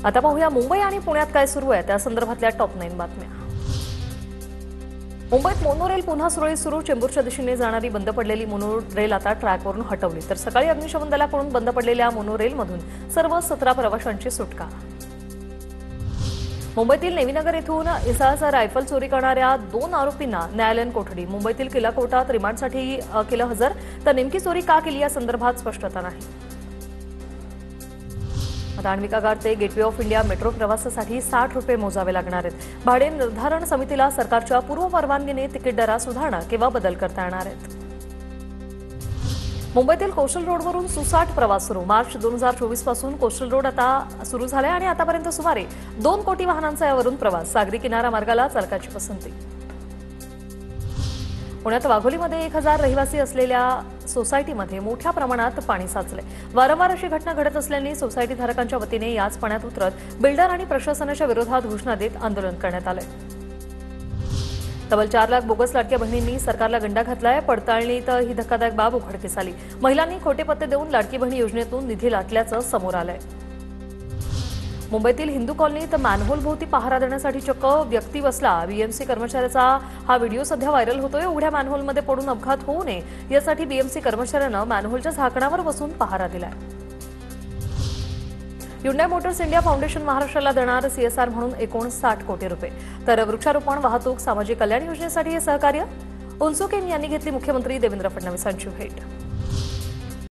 आता पाहूया मुंबई आणि पुण्यात काय सुरू आहे त्या संदर्भातल्या टॉप 9 बातम्या। मुंबईत मोनोरेल पुन्हा सुरळीत सुरू। चेंबूरच्या दिशेने जाणारी बंद पडलेली मोनोरेल आता ट्रॅकवरून हटवली, तर सकाळी अग्निशमन दलाकडून बंद पडलेल्या मोनोरेलमधून सर्व 17 प्रवाशांची सुटका। मुंबईतील नेवीनगर येथून इसास रायफल चोरी करणाऱ्या 2 आरोपींना न्यायालयीन कोठडी। मुंबईतील किल्ला कोर्टात रिमांडसाठी केलं हजर, तर नेमकी चोरी का केली या संदर्भात स्पष्टता नाही। आता अन्विका घाट ते गेटवे ऑफ इंडिया मेट्रो प्रवासासाठी 60 रुपये मोजावे लागणार आहेत। भाडे निर्धारण समितीला सरकारच्या पूर्व परवानगीने तिकीट दरात सुधारणा किंवा बदल करता येणार आहेत। मुंबईतील कोस्टल रोडवरून सुसाट प्रवास सुरू। मार्च 2024 पासून कोस्टल रोड आता सुरू झाले आणि आतापर्यंत सुमारे 2 कोटी वाहनांचा यावरून प्रवास। सागरी किनारा मार्गाला चालकाची पसंती। पुण्यात वाघोलीमध्ये 1000 रहिवासी असलेल्या सोसायटीमध्ये मोठ्या प्रमाणात पाणी साचले। वारंवार अशी घटना घडत असल्याने सोसायटीधारकांच्या वतीने याच पाण्यात उतरत बिल्डर आणि प्रशासनाच्या विरोधात घोषणा देत आंदोलन करण्यात आले। तब्बल 4 लाख बोगस लाडक्या बहिणींनी सरकारला गंडा घातलाय। पडताळणीत ही धक्कादायक बाब उघडकीस आली। महिलांनी खोटे पत्ते देऊन लाडकी बहिणी योजनेतून निधी लाटल्याचं समोर आलंय। मुंबईतील हिंदू कॉलनीत मॅनहोल भोवती पहारा देण्यासाठी चक्क व्यक्ती बसला। बीएमसी कर्मचाऱ्याचा हा व्हिडिओ सध्या व्हायरल होतोय। उघड्या मॅनहोलमध्ये पडून अपघात होऊ नये यासाठी बीएमसी कर्मचाऱ्यानं मॅनहोलच्या झाकणावर बसून पहारा दिलाय। ह्युंडाई मोटर्स इंडिया फाउंडेशन महाराष्ट्राला देणार सीएसआर म्हणून 59 कोटी रुपये, तर वृक्षारोपण, वाहतूक, सामाजिक कल्याण योजनेसाठी हे सहकार्य। उनसुकेन यांनी घेतली मुख्यमंत्री देवेंद्र फडणवीसांची भेट।